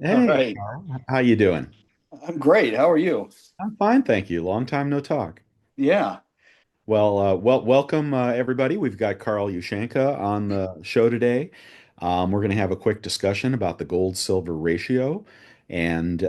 All Hey, right. Karl. How you doing? I'm great. How are you? I'm fine, thank you. Long time no talk. Yeah. Welcome everybody. We've got Karl Ushanka on the show today. We're going to have a quick discussion about the gold-silver ratio, and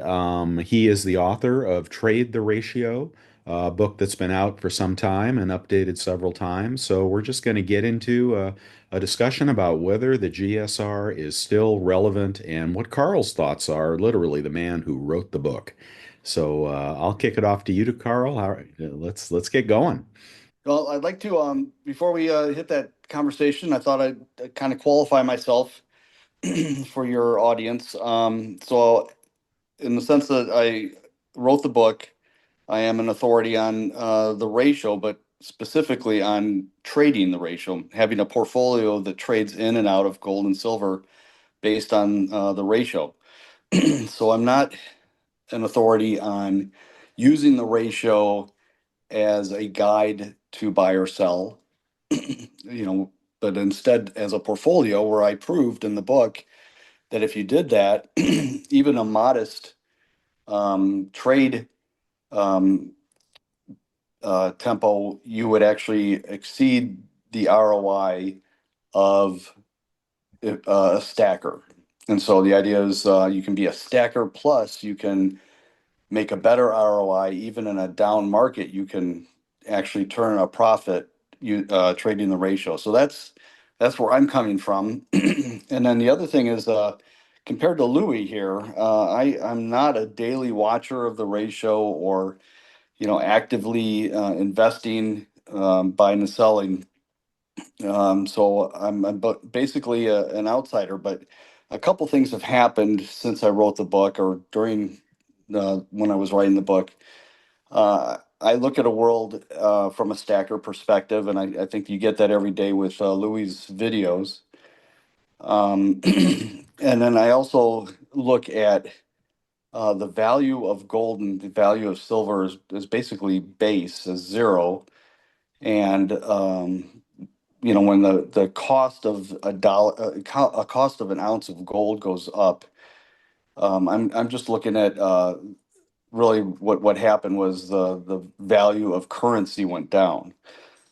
he is the author of Trade the Ratio, a book that's been out for some time and updated several times. So we're just going to get into a discussion about whether the GSR is still relevant and what Karl's thoughts are, literally the man who wrote the book. So I'll kick it off to you, to Karl. Let's get going. Well, I'd like to before we hit that conversation, I thought I'd kind of qualify myself for your audience. So in the sense that I wrote the book, I am an authority on the ratio, but specifically on trading the ratio, having a portfolio that trades in and out of gold and silver based on the ratio. So I'm not an authority on using the ratio as a guide to buy or sell, but instead as a portfolio where I proved in the book that if you did that, even a modest trade um, tempo, you would actually exceed the ROI of a stacker. And so the idea is you can be a stacker plus you can make a better ROI even in a down market. You can actually turn a profit trading the ratio. So that's where I'm coming from. And then the other thing is compared to Louis here, I'm not a daily watcher of the ratio or actively investing buying and selling. So basically an outsider, but a couple things have happened since I wrote the book or during when I was writing the book. I look at a world from a stacker perspective, and I think you get that every day with Louis' videos. And then I also look at the value of gold and the value of silver is basically base, is zero. And when the cost of a cost of an ounce of gold goes up, I'm just looking at really what happened was the value of currency went down.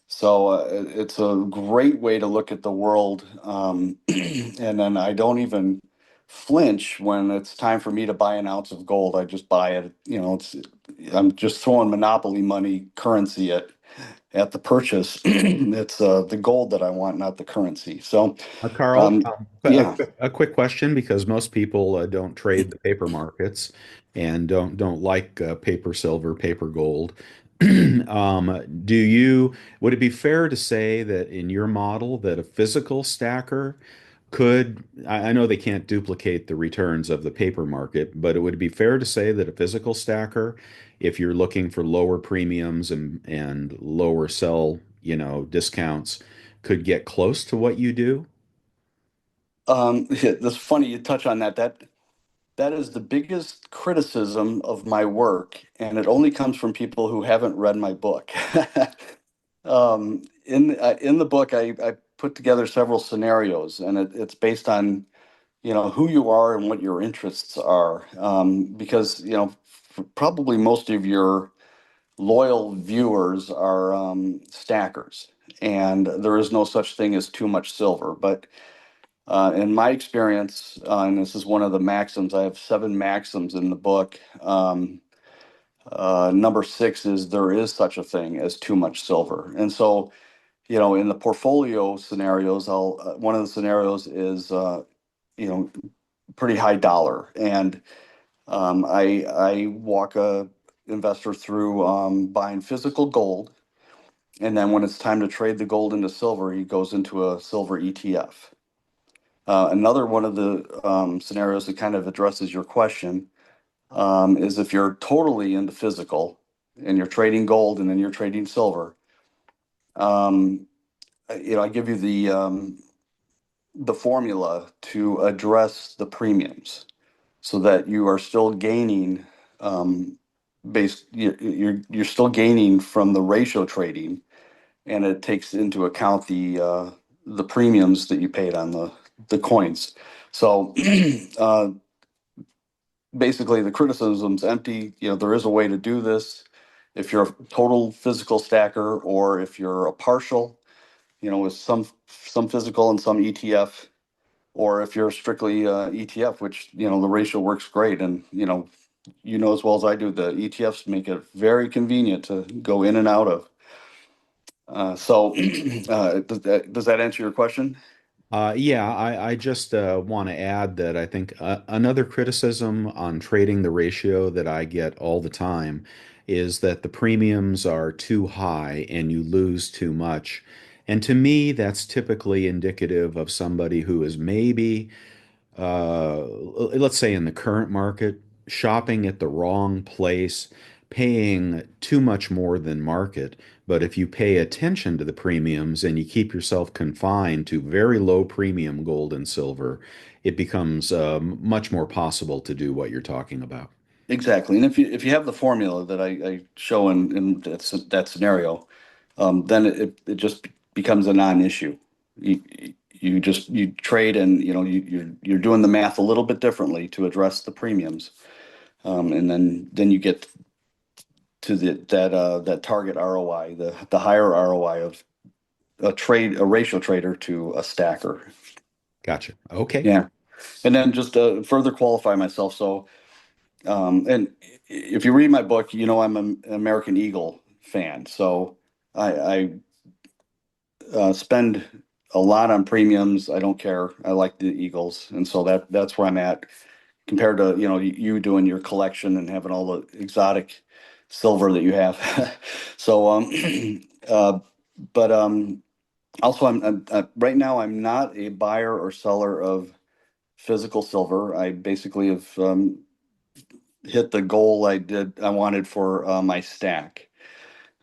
So it's a great way to look at the world. And then I don't even flinch when it's time for me to buy an ounce of gold. I just buy it. I'm just throwing monopoly money currency at the purchase. It's the gold that I want, not the currency. So Karl, um, yeah. a quick question because most people don't trade the paper markets and don't like paper silver, paper gold. Would it be fair to say that in your model that a physical stacker could, I know they can't duplicate the returns of the paper market, but it would be fair to say that a physical stacker, if you're looking for lower premiums and lower sell, discounts, could get close to what you do? That's funny you touch on that. That is the biggest criticism of my work, and it only comes from people who haven't read my book. In the book, I put together several scenarios, and it's based on who you are and what your interests are. Because probably most of your loyal viewers are stackers, and there is no such thing as too much silver. But in my experience, and this is one of the maxims, I have seven maxims in the book. Number six is there is such a thing as too much silver. And so, in the portfolio scenarios, one of the scenarios is, you know, pretty high dollar. And I walk a investor through buying physical gold. And then when it's time to trade the gold into silver, he goes into a silver ETF. Another one of the scenarios that kind of addresses your question is if you're totally into physical and you're trading gold and then you're trading silver. Um, I give you the formula to address the premiums so that you are still gaining you're still gaining from the ratio trading, and it takes into account the premiums that you paid on the coins. So basically the criticism's empty. You know, there is a way to do this. If you're a total physical stacker, or if you're a partial, you know, with some physical and some ETF, or if you're strictly ETF, which you know the ratio works great, and you know as well as I do, the ETFs make it very convenient to go in and out of. Does that answer your question? Yeah, I just want to add that I think another criticism on trading the ratio that I get all the time is that the premiums are too high and you lose too much. And to me, that's typically indicative of somebody who is maybe let's say in the current market, shopping at the wrong place, paying too much more than market. But if you pay attention to the premiums and you keep yourself confined to very low premium gold and silver, it becomes much more possible to do what you're talking about. Exactly. And if you have the formula that I show in that scenario, then it just becomes a non-issue. You you trade, and you're doing the math a little bit differently to address the premiums, and then you get to that target ROI, the higher ROI of a ratio trader to a stacker. Gotcha. Okay. Yeah. And then just to further qualify myself, so and if you read my book, you know I'm an American Eagle fan, so I spend a lot on premiums. I don't care. I like the Eagles, and so that's where I'm at compared to you doing your collection and having all the exotic silver that you have. So uh, but also I'm right now I'm not a buyer or seller of physical silver. I basically have hit the goal I wanted for my stack.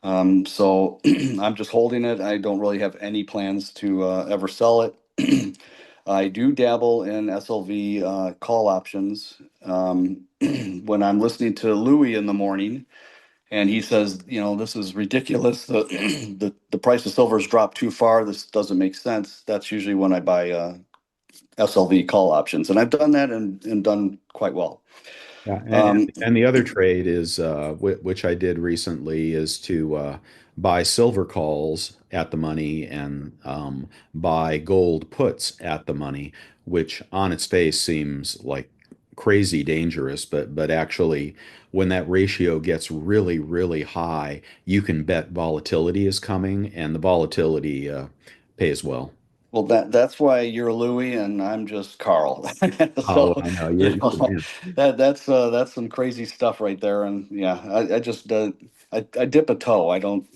So I'm just holding it. I don't really have any plans to ever sell it. I do dabble in SLV call options. When I'm listening to Louis in the morning, and he says, this is ridiculous. The price of silver has dropped too far. This doesn't make sense. That's usually when I buy SLV call options, and I've done that and done quite well. Yeah, Um, and the other trade is which I did recently is to buy silver calls at the money and buy gold puts at the money, which on its face seems like crazy dangerous, but actually when that ratio gets really, really high, you can bet volatility is coming, and the volatility pays well. Well, that's why you're Louis and I'm just Carl. Oh, So, I know you're the man. that's some crazy stuff right there. And yeah, I just I dip a toe. I don't,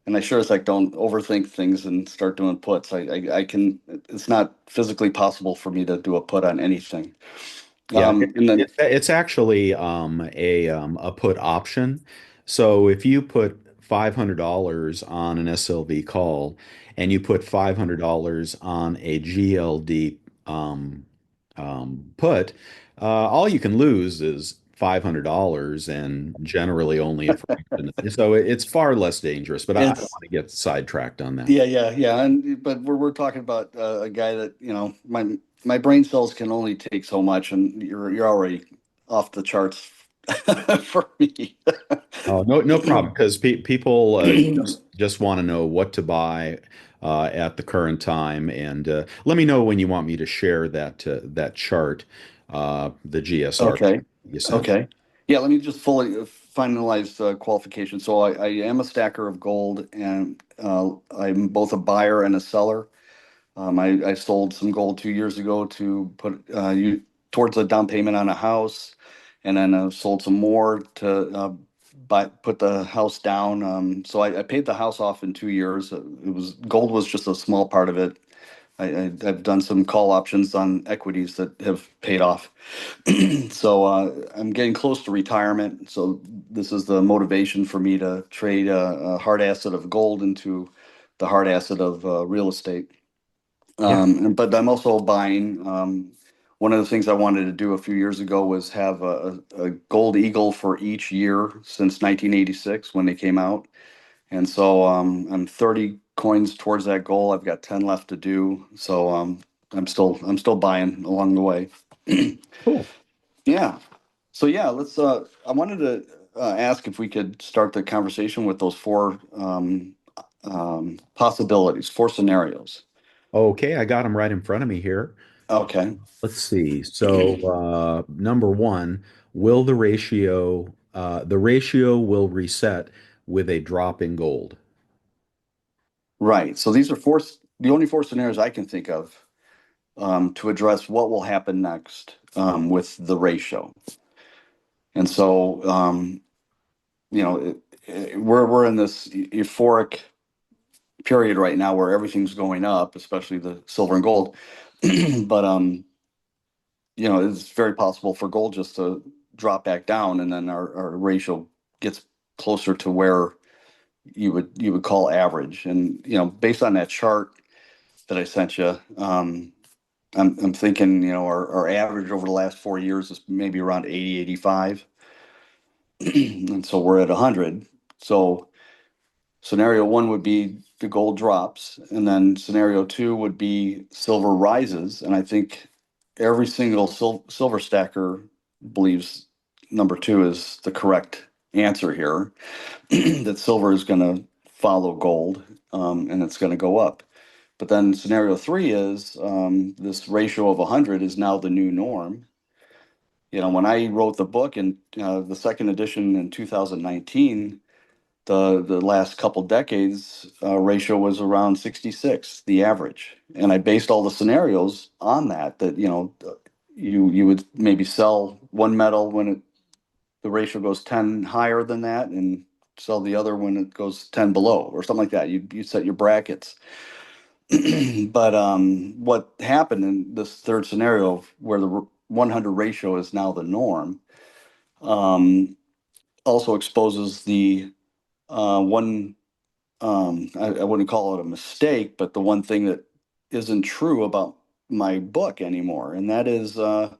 and I sure as heck don't overthink things and start doing puts. I can. It's not physically possible for me to do a put on anything. Yeah, And then it's actually a put option. So if you put $500 on an SLV call and you put $500 on a GLD put, all you can lose is $500 and generally only a fraction. So it's far less dangerous, but I don't it's want to get sidetracked on that. yeah. And but we're talking about a guy that my brain cells can only take so much, and you're already off the charts for me. Oh, no problem. Because people just want to know what to buy at the current time, and let me know when you want me to share that chart, the GSR Okay. you sent. Okay. Yeah, let me just fully finalize qualification. So I am a stacker of gold, and I'm both a buyer and a seller. I sold some gold 2 years ago to put towards a down payment on a house, and then sold some more to put the house down. So I paid the house off in 2 years. It was gold was just a small part of it. I've done some call options on equities that have paid off. So I'm getting close to retirement. So this is the motivation for me to trade a hard asset of gold into the hard asset of real estate. Yeah, But I'm also buying. One of the things I wanted to do a few years ago was have a gold eagle for each year since 1986 when they came out. And so I'm 30 coins towards that goal. I've got 10 left to do. So I'm still buying along the way. cool. Yeah. So yeah, let's. I wanted to ask if we could start the conversation with those four possibilities, four scenarios. Okay, I got them right in front of me here. Okay. Let's see. So, number one, will the ratio will reset with a drop in gold? Right. So these are the only four scenarios I can think of to address what will happen next with the ratio. And so, we're in this euphoric period right now where everything's going up, especially the silver and gold. But it's very possible for gold just to drop back down, and then our ratio gets closer to where you would call average. And based on that chart that I sent you, I'm thinking our average over the last 4 years is maybe around 80, 85, and so we're at 100. So scenario one would be the gold drops, and then scenario two would be silver rises. And I think every single silver stacker believes number two is the correct answer here, that silver is going to follow gold, and it's going to go up. But then scenario three is this ratio of 100 is now the new norm. When I wrote the book in the second edition in 2019, the last couple decades ratio was around 66, the average. And I based all the scenarios on that you would maybe sell one metal when the ratio goes 10 higher than that, and sell the other when it goes 10 below, or something like that. You set your brackets. But what happened in this third scenario, where the 100 ratio is now the norm, um, also exposes the one, I wouldn't call it a mistake, but the one thing that isn't true about my book anymore. And that is, I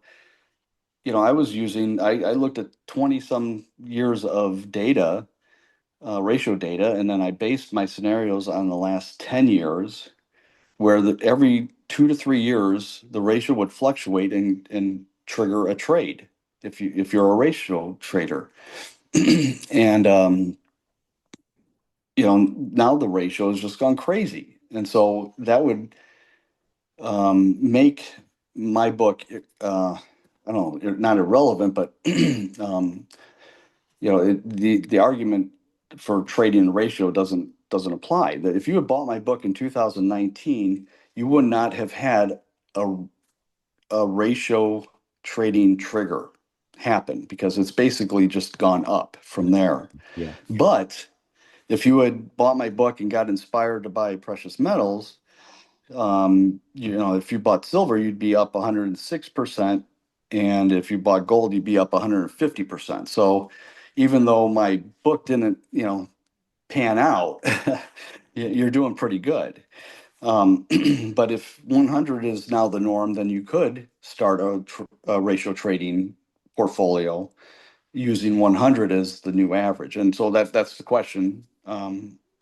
looked at 20 some years of data, ratio data, and then I based my scenarios on the last 10 years, where every 2 to 3 years, the ratio would fluctuate and trigger a trade if you're a ratio trader. And now the ratio has just gone crazy, and so that would make my book, I don't know, not irrelevant, but the argument for trading the ratio doesn't apply. That if you had bought my book in 2019, you would not have had a ratio trading trigger happen, because it's basically just gone up from there. Yeah. But if you had bought my book and got inspired to buy precious metals, if you bought silver, you'd be up 106%. And if you bought gold, you'd be up 150%. So even though my book didn't, pan out, you're doing pretty good. Um, but if 100 is now the norm, then you could start a ratio trading portfolio using 100 as the new average. And so that's the question.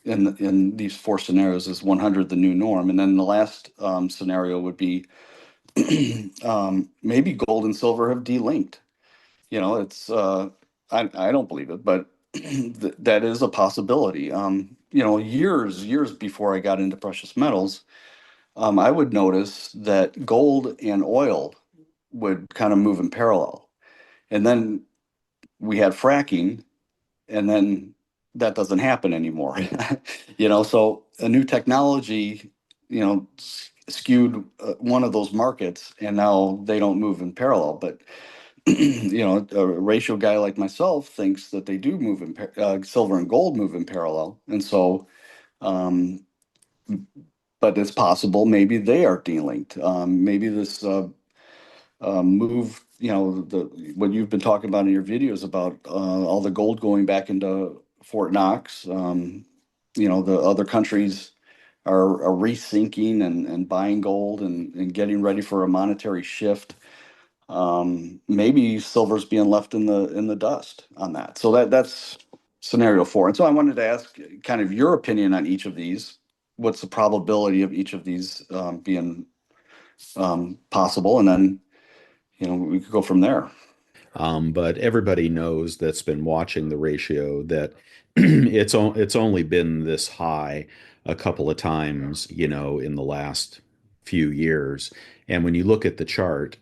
In these four scenarios, is 100 the new norm? And then the last scenario would be maybe gold and silver have delinked. It's I don't believe it, but that is a possibility. Years before I got into precious metals, I would notice that gold and oil would kind of move in parallel. And then we had fracking, and then that doesn't happen anymore. So a new technology, skewed one of those markets, and now they don't move in parallel. But a ratio guy like myself thinks that they do move silver and gold move in parallel. And so, um, but it's possible maybe they are delinked. Maybe this move, what you've been talking about in your videos about all the gold going back into Fort Knox. The other countries are rethinking and buying gold and getting ready for a monetary shift. Maybe silver's being left in the dust on that. So that's scenario four. And so I wanted to ask kind of your opinion on each of these. What's the probability of each of these being possible? And then we could go from there. But everybody knows that's been watching the ratio that it's only been this high a couple of times, in the last few years. And when you look at the chart,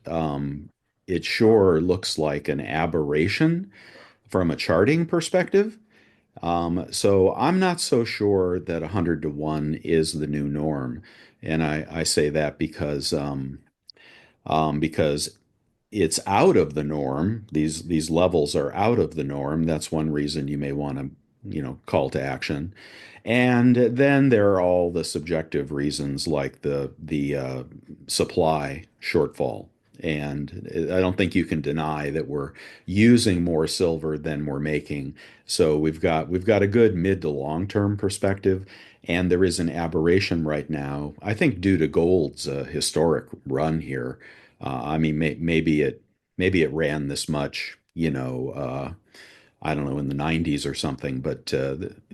it sure looks like an aberration from a charting perspective. So I'm not so sure that 100 to 1 is the new norm. And I say that because it's out of the norm. These levels are out of the norm. That's one reason you may want to, call to action. And then there are all the subjective reasons like the supply shortfall. And I don't think you can deny that we're using more silver than we're making. So we've got a good mid to long term perspective. And there is an aberration right now, I think, due to gold's historic run here. I mean, maybe it ran this much, I don't know, in the 90s or something. But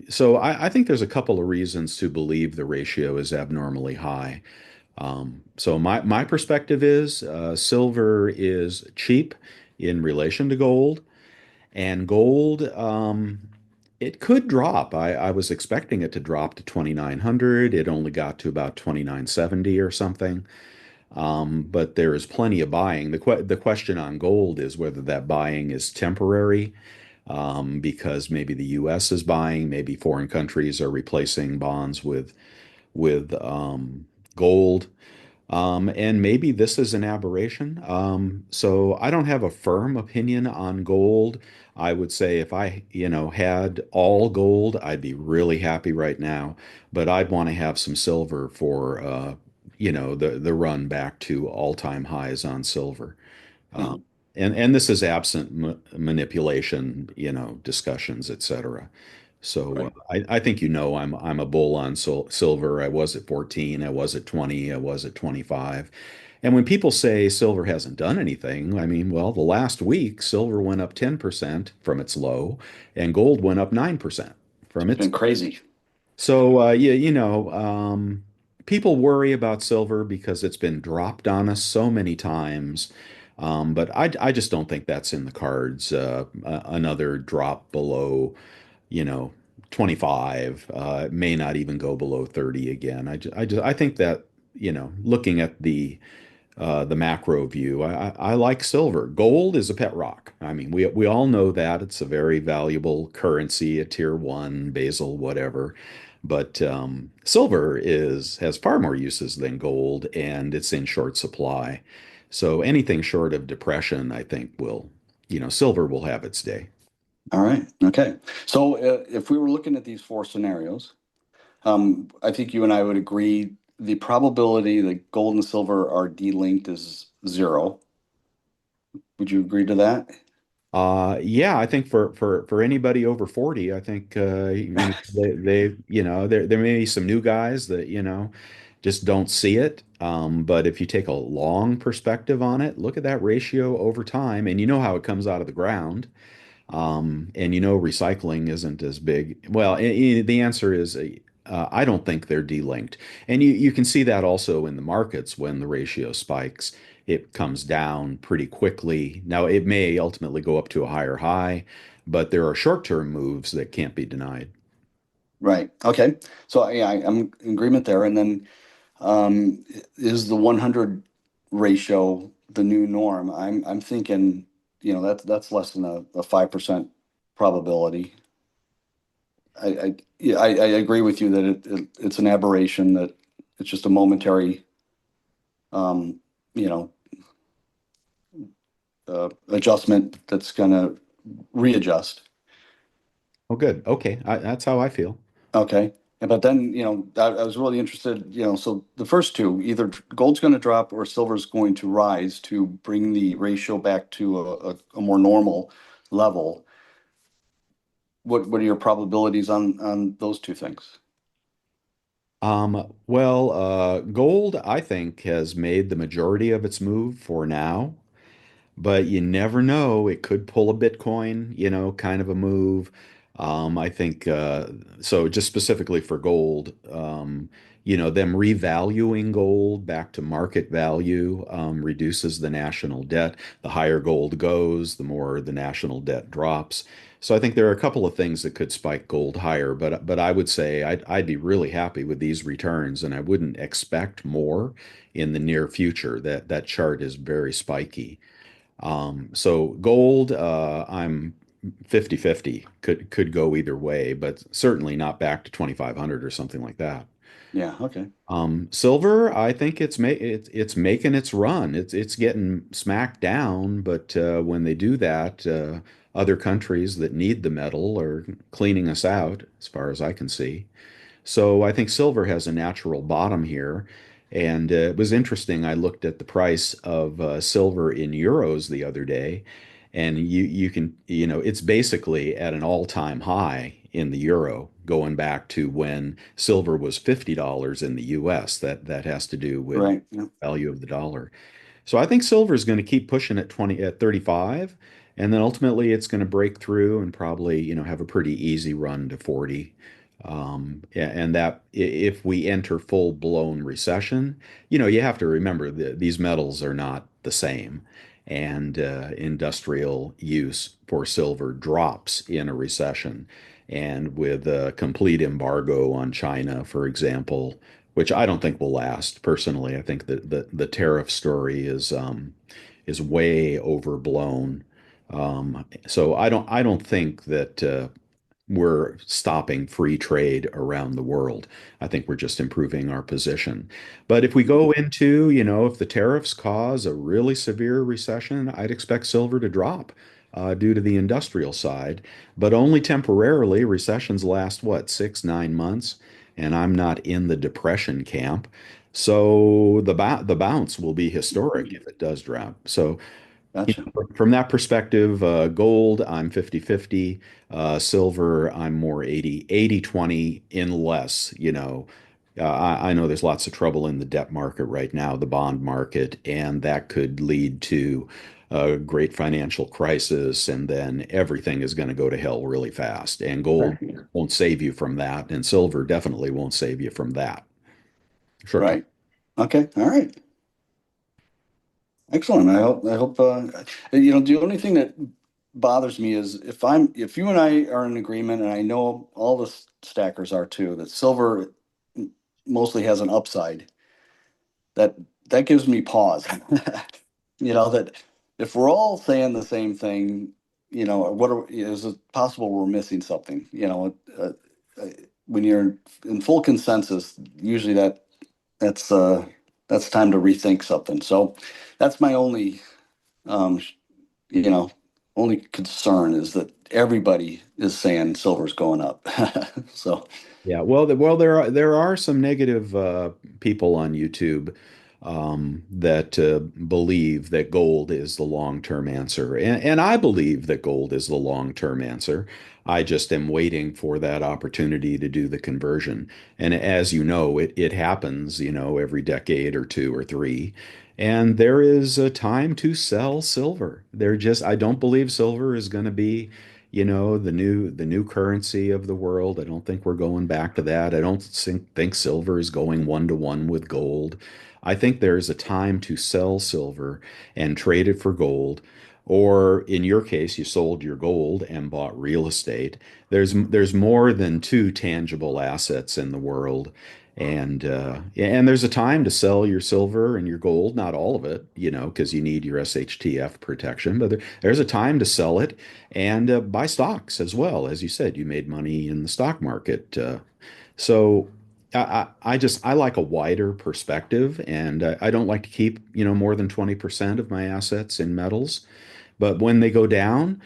so I think there's a couple of reasons to believe the ratio is abnormally high. So my perspective is silver is cheap in relation to gold, and gold it could drop. I was expecting it to drop to 2,900. It only got to about 2,970 or something. But there is plenty of buying. The question on gold is whether that buying is temporary, because maybe the U.S. is buying, maybe foreign countries are replacing bonds with gold, and maybe this is an aberration. So I don't have a firm opinion on gold. I would say if I, had all gold, I'd be really happy right now, but I'd want to have some silver for, the run back to all-time highs on silver. Um, Mhm. and this is absent manipulation, discussions, etc. So Right. I think I'm a bull on silver. I was at 14, I was at 20, I was at 25. And when people say silver hasn't done anything, I mean, well, the last week silver went up 10% from its low, and gold went up 9% from It's its been crazy. so yeah, people worry about silver because it's been dropped on us so many times. But I just don't think that's in the cards. Another drop below, you know, 25, it may not even go below 30 again. I think that, looking at the macro view. I like silver. Gold is a pet rock. I mean, we all know that it's a very valuable currency, a tier one, Basel, whatever. But silver has far more uses than gold, and it's in short supply. So anything short of depression, I think silver will have its day. All right. Okay. So if we were looking at these four scenarios, I think you and I would agree the probability that gold and silver are delinked is zero. Would you agree to that? Yeah, I think for anybody over 40, I think there may be some new guys that just don't see it. But if you take a long perspective on it, look at that ratio over time, and you know how it comes out of the ground. And recycling isn't as big. Well, the answer is I don't think they're delinked. And you can see that also in the markets when the ratio spikes. It comes down pretty quickly. Now, it may ultimately go up to a higher high, but there are short-term moves that can't be denied. Right. Okay. So yeah, I'm in agreement there. And then is the 100 ratio the new norm? I'm thinking, that's less than a 5% probability. Yeah, I agree with you that it's an aberration, that it's just a momentary um, you know, adjustment that's gonna readjust. Oh, good. Okay. That's how I feel. Okay. But then, I was really interested, so the first two, either gold's going to drop or silver's going to rise to bring the ratio back to a more normal level. What are your probabilities on those two things? Well, gold, I think, has made the majority of its move for now. But you never know. It could pull a Bitcoin, kind of a move. I think so. Just specifically for gold, them revaluing gold back to market value reduces the national debt. The higher gold goes, the more the national debt drops. So I think there are a couple of things that could spike gold higher, but I would say I'd be really happy with these returns, and I wouldn't expect more in the near future. That chart is very spiky. So gold, I'm 50-50. Could go either way, but certainly not back to 2,500 or something like that. Yeah. Okay. Silver, I think it's making its run. It's getting smacked down, but when they do that, other countries that need the metal are cleaning us out, as far as I can see. So I think silver has a natural bottom here. And it was interesting. I looked at the price of silver in euros the other day, and you can, it's basically at an all-time high in the euro, going back to when silver was $50 in the US. That has to do with Right. Yeah. value of the dollar. So I think silver is going to keep pushing at 35, and then ultimately it's going to break through and probably, have a pretty easy run to 40. And that if we enter full-blown recession, you have to remember that these metals are not the same. And industrial use for silver drops in a recession. And with a complete embargo on China, for example, which I don't think will last personally. I think that the tariff story is way overblown. So I don't think that we're stopping free trade around the world. I think we're just improving our position. But if we go into, if the tariffs cause a really severe recession, I'd expect silver to drop due to the industrial side, but only temporarily. Recessions last, what, 6, 9 months? And I'm not in the depression camp. So the bounce will be historic if it does drop. So Gotcha. from that perspective, gold, I'm 50-50. Silver, I'm more 80-20 unless, I know there's lots of trouble in the debt market right now, the bond market, and that could lead to a great financial crisis, and then everything is going to go to hell really fast. And gold Right. won't save you from that, and silver definitely won't save you from that. Short term. Right. Okay. All right. Excellent. I hope the only thing that bothers me is if you and I are in agreement, and I know all the stackers are too, that silver mostly has an upside, that that gives me pause. That if we're all saying the same thing, is it possible we're missing something? When you're in full consensus, usually that's time to rethink something. So that's my um, you know, only concern is that everybody is saying silver's going up. So, Yeah, well, there are some negative people on YouTube that believe that gold is the long-term answer, and I believe that gold is the long-term answer. I just am waiting for that opportunity to do the conversion, and as you know, it happens, every decade or two or three, and there is a time to sell silver. I don't believe silver is going to be the new currency of the world. I don't think we're going back to that. I don't think silver is going 1-to-1 with gold. I think there's a time to sell silver and trade it for gold. Or in your case, you sold your gold and bought real estate. There's more than two tangible assets in the world. And there's a time to sell your silver and your gold, not all of it, because you need your SHTF protection, but there's a time to sell it and buy stocks as well. As you said, you made money in the stock market. So I like a wider perspective, and I don't like to keep, more than 20% of my assets in metals. But when they go down,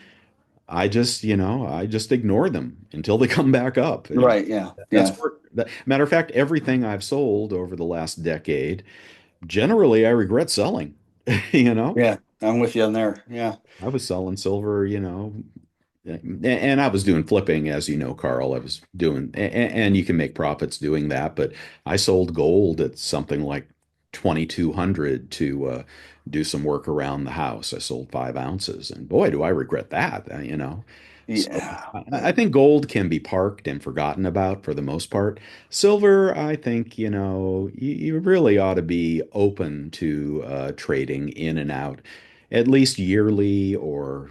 I just ignore them until they come back up. right, yeah, That's yeah, matter of fact, everything I've sold over the last decade, generally I regret selling. You know, yeah. I'm with you on there. Yeah, I was selling silver, and I was doing flipping, as you know, Karl. I was doing, and you can make profits doing that. But I sold gold at something like 2,200 to do some work around the house. I sold 5 ounces, and boy, do I regret that, you know. So Yeah. I think gold can be parked and forgotten about for the most part. Silver, I think, you really ought to be open to trading in and out, at least yearly or,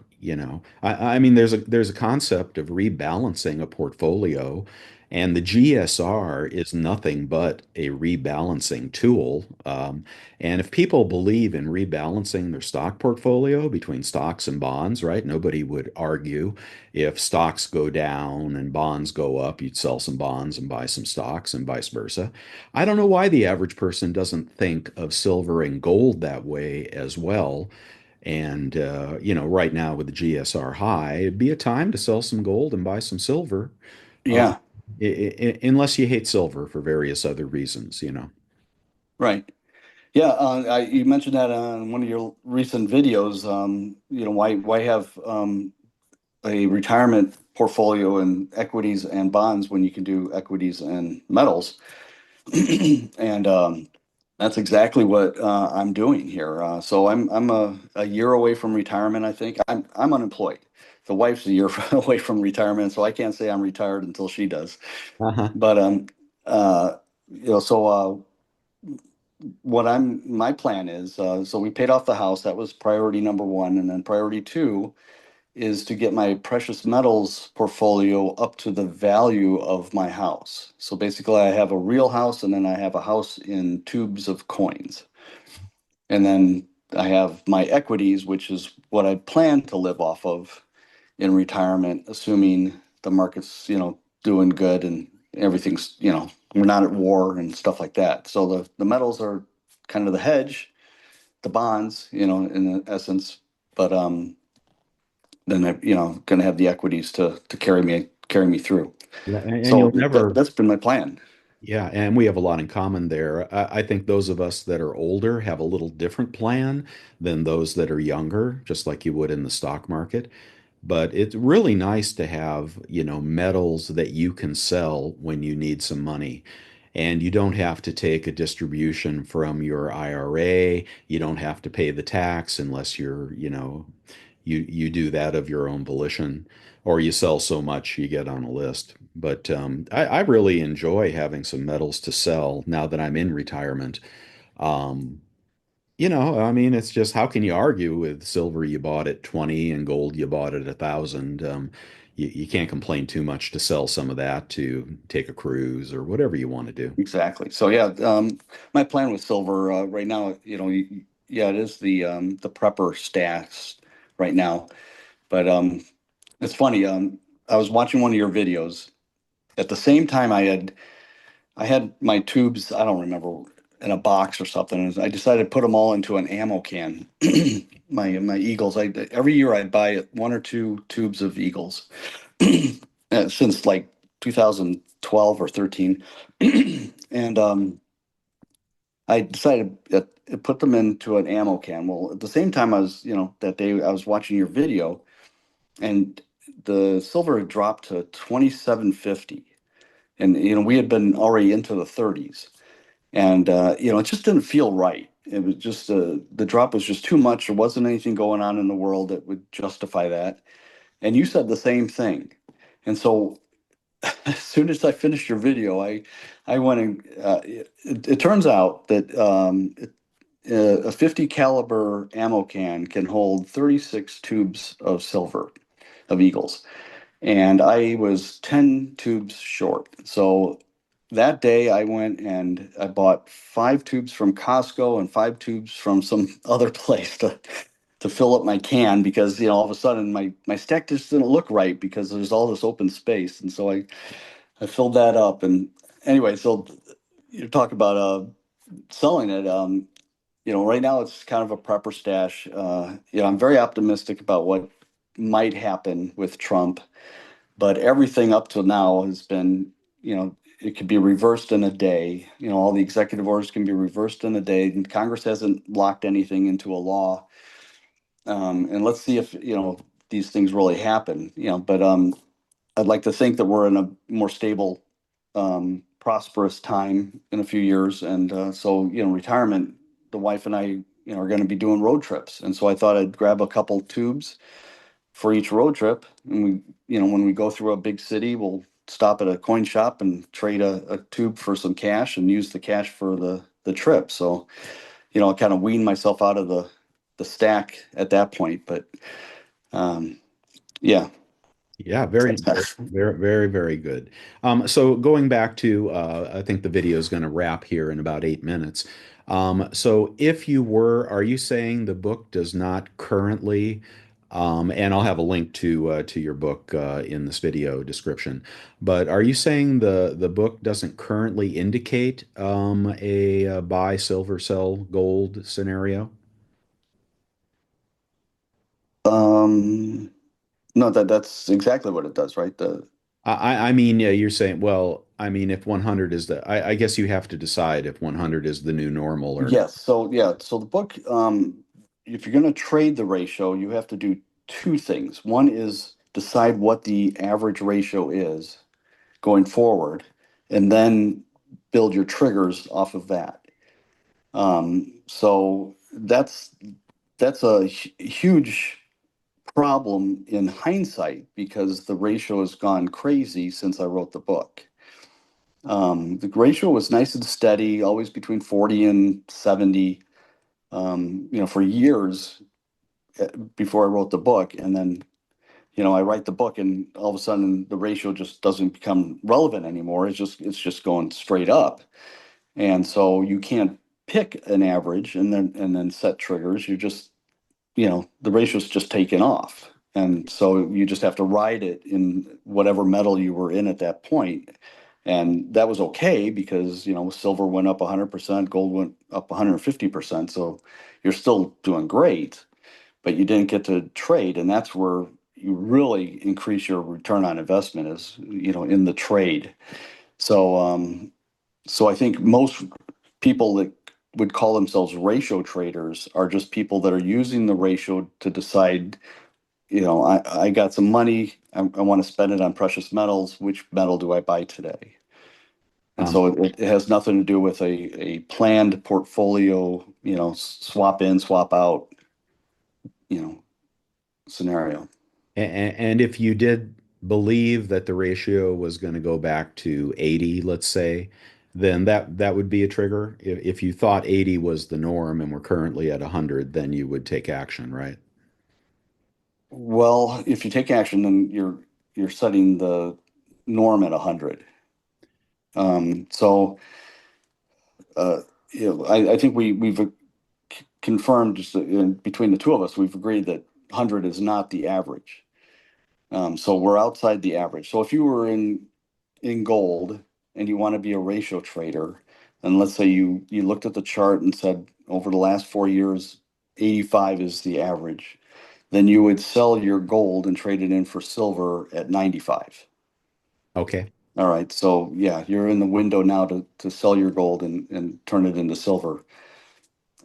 I mean, there's a concept of rebalancing a portfolio, and the GSR is nothing but a rebalancing tool. And if people believe in rebalancing their stock portfolio between stocks and bonds, right? Nobody would argue if stocks go down and bonds go up, you'd sell some bonds and buy some stocks and vice versa. I don't know why the average person doesn't think of silver and gold that way as well. And, right now with the GSR high, it'd be a time to sell some gold and buy some silver, uh, Yeah. unless you hate silver for various other reasons. Right. Yeah. You mentioned that on one of your recent videos. Why have a retirement portfolio in equities and bonds when you can do equities and metals? And that's exactly what I'm doing here. So I'm a year away from retirement. I think I'm unemployed. The wife's a year away from retirement, so I can't say I'm retired until she does. Uh-huh. But uh, what my plan is, so we paid off the house. That was priority number one, and then priority two is to get my precious metals portfolio up to the value of my house. So basically, I have a real house, and then I have a house in tubes of coins. And then I have my equities, which is what I plan to live off of in retirement, assuming the market's, doing good and everything's, we're not at war and stuff like that. So the metals are kind of the hedge, the bonds, in essence. But then I, gonna have the equities to carry me through. Yeah, and So you'll never. that's been my plan. Yeah, and we have a lot in common there. I think those of us that are older have a little different plan than those that are younger, just like you would in the stock market. But it's really nice to have, metals that you can sell when you need some money. And you don't have to take a distribution from your IRA. You don't have to pay the tax unless you do that of your own volition, or you sell so much you get on a list. But I really enjoy having some metals to sell now that I'm in retirement. Um, I mean, it's just how can you argue with silver you bought at 20 and gold you bought at 1,000? You can't complain too much to sell some of that to take a cruise or whatever you want to do. Exactly. So yeah, my plan with silver right now, yeah, it is the prepper stats right now. But it's funny. I was watching one of your videos. At the same time, I had my tubes. I don't remember in a box or something. I decided to put them all into an ammo can. My Eagles. Every year I buy one or two tubes of Eagles since like 2012 or 13, and I decided to put them into an ammo can. Well, at the same time, that day I was watching your video, and the silver had dropped to 27.50, and we had been already into the 30s, and it just didn't feel right. It was just the drop was just too much. There wasn't anything going on in the world that would justify that. And you said the same thing, and so as soon as I finished your video, I went and it turns out that a 50 caliber ammo can hold 36 tubes of silver of Eagles, and I was 10 tubes short. So that day I went and I bought 5 tubes from Costco and 5 tubes from some other place to fill up my can, because all of a sudden my stack just didn't look right because there's all this open space, and so I filled that up. And anyway, so you talk about selling it. Right now it's kind of a prepper stash. I'm very optimistic about what might happen with Trump, but everything up till now has been, it could be reversed in a day. All the executive orders can be reversed in a day, and Congress hasn't locked anything into a law. And let's see if, these things really happen. But I'd like to think that we're in a more stable, prosperous time in a few years. And so, retirement, the wife and I, are going to be doing road trips. And so I thought I'd grab a couple tubes for each road trip. And when we go through a big city, we'll stop at a coin shop and trade a tube for some cash and use the cash for the trip. So, I kind of weaned myself out of the stack at that point. But yeah. Yeah, very, very, very, very good. So going back to, I think the video is going to wrap here in about 8 minutes. So if you were, are you saying the book does not currently, and I'll have a link to your book in this video description, but are you saying the book doesn't currently indicate a buy silver, sell gold scenario? Um, no, that's exactly what it does, right? I mean, yeah, you're saying, well, I mean, if 100 is I guess you have to decide if 100 is the new normal or not. Yes. So yeah. So the book, if you're going to trade the ratio, you have to do two things. One is decide what the average ratio is going forward, and then build your triggers off of that. So that's a huge problem in hindsight because the ratio has gone crazy since I wrote the book. The ratio was nice and steady, always between 40 and 70, for years before I wrote the book. And then, I write the book and all of a sudden the ratio just doesn't become relevant anymore. It's just going straight up. And so you can't pick an average and then set triggers. The ratio's just taken off. And so you just have to ride it in whatever metal you were in at that point. And that was okay because, silver went up 100%, gold went up 150%. So you're still doing great, but you didn't get to trade. And that's where you really increase your return on investment is, in the trade. So I think most people that would call themselves ratio traders are just people that are using the ratio to decide, I got some money, I want to spend it on precious metals. Which metal do I buy today? And Um, so it has nothing to do with a planned portfolio, swap in, swap out, you know, scenario. and if you did believe that the ratio was going to go back to 80, let's say, then that would be a trigger. If you thought 80 was the norm and we're currently at 100, then you would take action, right? Well, if you take action, then you're setting the norm at 100. So I think we've confirmed just between the two of us, we've agreed that 100 is not the average. So we're outside the average. So if you were in gold and you want to be a ratio trader, and let's say you looked at the chart and said over the last 4 years, 85 is the average, then you would sell your gold and trade it in for silver at 95. Okay. All right. So yeah, you're in the window now to sell your gold and turn it into silver.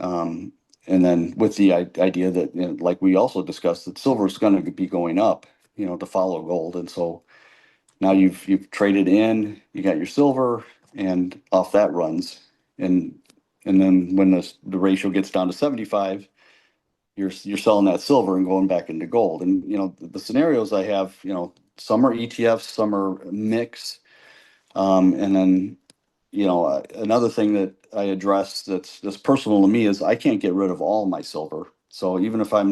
Um, and then with the idea that, like we also discussed, that silver is going to be going up, to follow gold. And so now you've traded in, you got your silver, and off that runs. And and then when the ratio gets down to 75, you're selling that silver and going back into gold. And the scenarios I have, some are ETFs, some are mix. And then another thing that I address that's personal to me is I can't get rid of all my silver. So even if I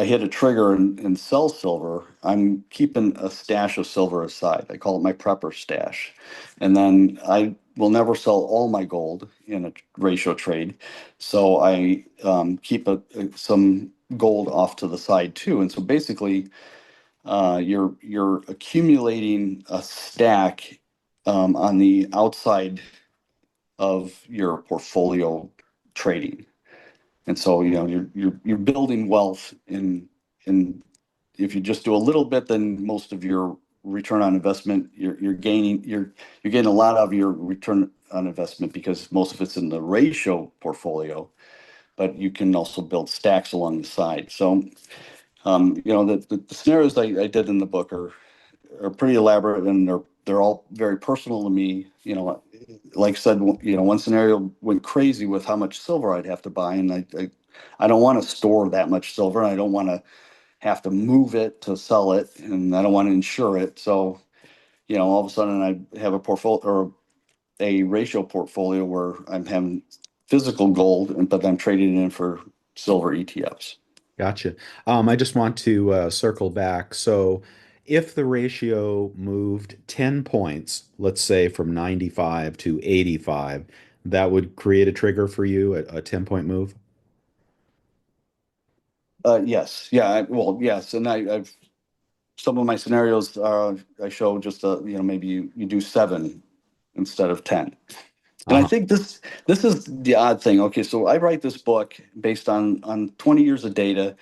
hit a trigger and sell silver, I'm keeping a stash of silver aside. I call it my prepper stash. And then I will never sell all my gold in a ratio trade. So I keep some gold off to the side too. And so basically, you're accumulating a stack on the outside of your portfolio trading. And so, you're building wealth in if you just do a little bit, then most of your return on investment, you're getting a lot of your return on investment because most of it's in the ratio portfolio, but you can also build stacks along the side. So, the scenarios I did in the book are pretty elaborate and they're all very personal to me. like I said, one scenario went crazy with how much silver I'd have to buy, and I don't want to store that much silver. I don't want to have to move it to sell it, and I don't want to insure it. So, all of a sudden I have a portfolio or a ratio portfolio where I'm having physical gold, but I'm trading it in for silver ETFs. Gotcha. I just want to circle back. So, if the ratio moved 10 points, let's say from 95 to 85, that would create a trigger for you, a 10-point move? Yes, yeah, well, yes, and I've some of my scenarios I show just maybe you do seven instead of 10. And I Uh-huh. think this is the odd thing. Okay, so I write this book based on 20 years of data.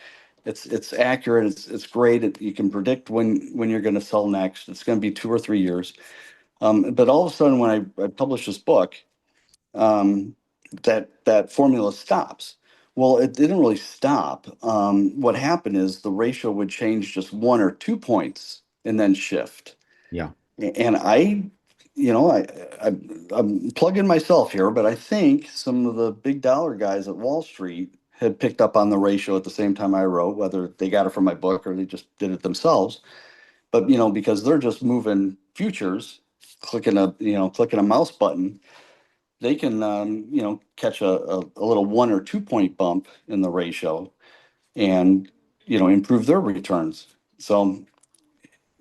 It's accurate. It's great. You can predict when you're going to sell next. It's going to be 2 or 3 years. But all of a sudden, when I publish this book, um, that formula stops. Well, it didn't really stop. What happened is the ratio would change just 1 or 2 points and then shift. Yeah. And I, I'm plugging myself here, but I think some of the big dollar guys at Wall Street had picked up on the ratio at the same time I wrote, whether they got it from my book or they just did it themselves. But because they're just moving futures, clicking a mouse button, they can catch a little 1 or 2 point bump in the ratio and improve their returns. So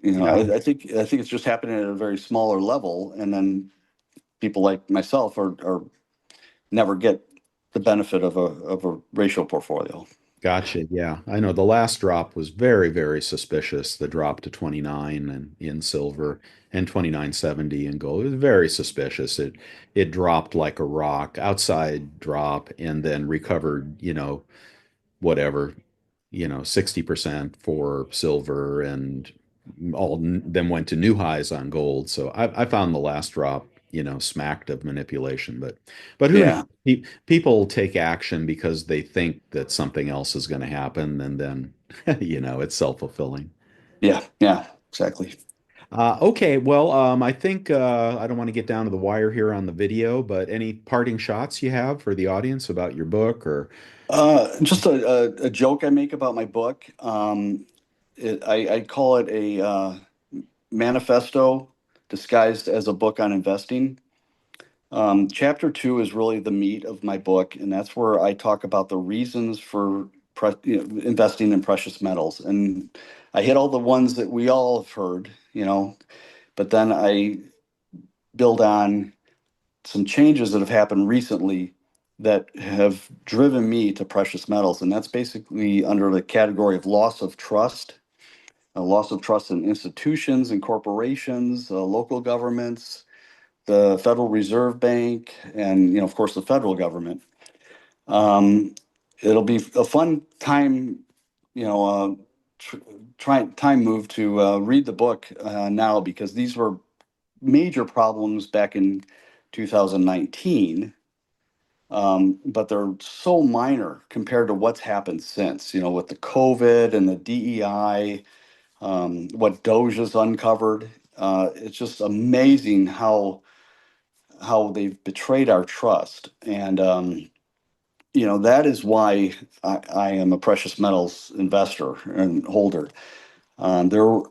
Yeah. I think it's just happening at a very smaller level, and then people like myself are never get the benefit of a ratio portfolio. Gotcha. Yeah. I know the last drop was very, very suspicious. The drop to 29 and in silver and 29.70 in gold. It was very suspicious. It dropped like a rock, outside drop, and then recovered, whatever, 60% for silver and then went to new highs on gold. So I found the last drop, smacked of manipulation, but who knows? Yeah, People take action because they think that something else is going to happen, and then, it's self-fulfilling. yeah, yeah, exactly. Okay, well, I think I don't want to get down to the wire here on the video, but any parting shots you have for the audience about your book or Just a joke I make about my book. I call it a manifesto disguised as a book on investing. Chapter two is really the meat of my book, and that's where I talk about the reasons for investing in precious metals. And I hit all the ones that we all have heard, but then I build on some changes that have happened recently that have driven me to precious metals. And that's basically under the category of loss of trust, a loss of trust in institutions and corporations, local governments, the Federal Reserve Bank, and of course, the federal government. Um, it'll be a fun time, you know, tr try time move to read the book now because these were major problems back in 2019. But they're so minor compared to what's happened since, with the COVID and the DEI, what Doge has uncovered. It's just amazing how they've betrayed our trust. And, that is why I am a precious metals investor and holder. There,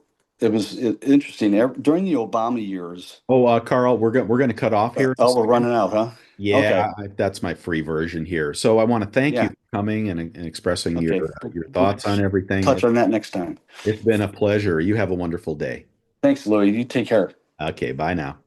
it was interesting during the Obama years. Oh, Carl, we're going to cut off here in a Oh, we're second. running out, huh? Okay. Yeah, that's my free version here. So I want to thank you Yeah. for coming and expressing Okay. your We'll thoughts on everything. touch on that next time. It's been a pleasure. You have a wonderful day. Thanks, Louis. You take care. Okay, bye now.